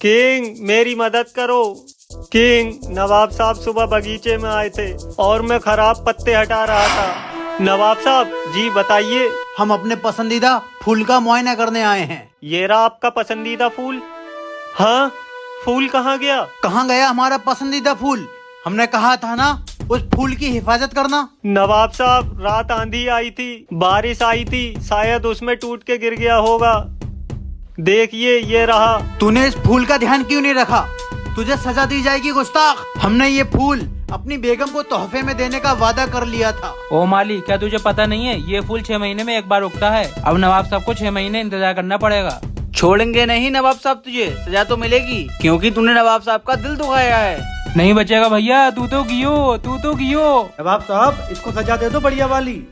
King मेरी मदद करो। किंग, नवाब साहब सुबह बगीचे में आए थे और मैं खराब पत्ते हटा रहा था। नवाब साहब जी बताइए। हम अपने पसंदीदा फूल का मुआयना करने आए हैं। ये रहा आपका पसंदीदा फूल। हाँ, फूल कहाँ गया? कहाँ गया हमारा पसंदीदा फूल? हमने कहा था ना उस फूल की हिफाजत करना। नवाब साहब, रात आंधी आई थी, बारिश आई थी, शायद उसमें टूट के गिर गया होगा। देखिए ये रहा। तूने इस फूल का ध्यान क्यों नहीं रखा? तुझे सजा दी जाएगी गुस्ताख। हमने ये फूल अपनी बेगम को तोहफे में देने का वादा कर लिया था। ओ माली, क्या तुझे पता नहीं है ये फूल 6 महीने में एक बार उगता है। अब नवाब साहब को 6 महीने इंतजार करना पड़ेगा। छोड़ेंगे नहीं नवाब साहब, तुझे सजा तो मिलेगी क्योंकि तूने नवाब साहब का दिल दुखाया है। नहीं बचेगा भैया, तू तो गियो। नवाब साहब, इसको सजा दे दो बढ़िया वाली।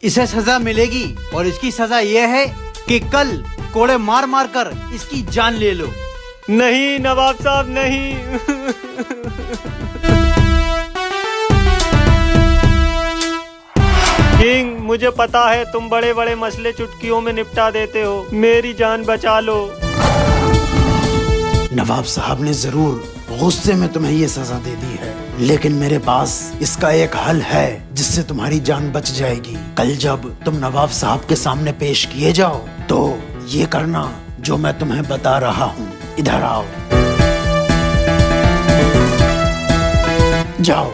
इसे सजा मिलेगी और इसकी सजा ये है कि कल कोड़े मार मार कर इसकी जान ले लो। नहीं नवाब साहब, नहीं। किंग, मुझे पता है तुम बड़े बड़े मसले चुटकियों में निपटा देते हो। मेरी जान बचा लो। नवाब साहब ने जरूर गुस्से में तुम्हें ये सजा दे दी है, लेकिन मेरे पास इसका एक हल है जिससे तुम्हारी जान बच जाएगी। कल जब तुम नवाब साहब के सामने पेश किए जाओ तो ये करना जो मैं तुम्हें बता रहा हूँ। इधर आओ। जाओ,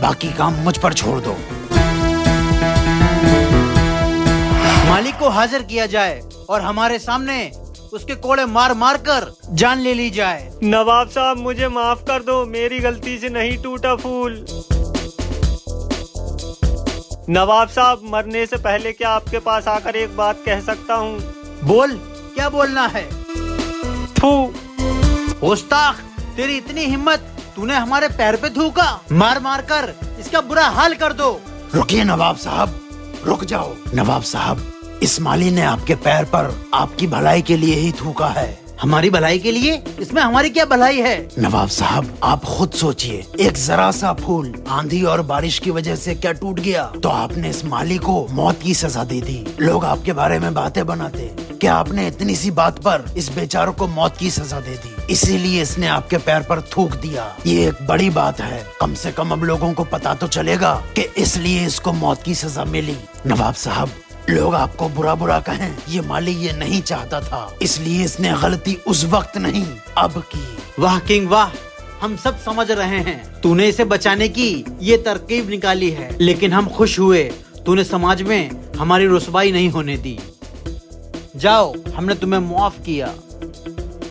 बाकी काम मुझ पर छोड़ दो। मालिक को हाजिर किया जाए और हमारे सामने उसके कोड़े मार मार कर जान ले ली जाए। नवाब साहब, मुझे माफ कर दो, मेरी गलती से नहीं टूटा फूल। नवाब साहब, मरने से पहले क्या आपके पास आकर एक बात कह सकता हूँ? बोल, क्या बोलना है? थू। गुस्ताख, तेरी इतनी हिम्मत, तूने हमारे पैर पे थूका। मार मार कर इसका बुरा हाल कर दो। रुकिए नवाब साहब, रुक जाओ। नवाब साहब, इस माली ने आपके पैर पर आपकी भलाई के लिए ही थूका है। हमारी भलाई के लिए? इसमें हमारी क्या भलाई है? नवाब साहब, आप खुद सोचिए, एक जरा सा फूल आंधी और बारिश की वजह से क्या टूट गया, तो आपने इस माली को मौत की सजा दे दी। लोग आपके बारे में बातें बनाते, क्या आपने इतनी सी बात पर इस बेचारों को मौत की सजा दे दी, इसीलिए इसने आपके पैर पर थूक दिया। ये एक बड़ी बात है। कम से कम अब लोगों को पता तो चलेगा कि इसलिए इसको मौत की सजा मिली। नवाब साहब, लोग आपको बुरा बुरा कहें, ये माली ये नहीं चाहता था, इसलिए इसने गलती उस वक्त नहीं अब की। वाह किंग वाह, हम सब समझ रहे हैं तूने इसे बचाने की ये तरकीब निकाली है, लेकिन हम खुश हुए तूने समाज में हमारी रुसवाई नहीं होने दी। जाओ, हमने तुम्हें माफ किया।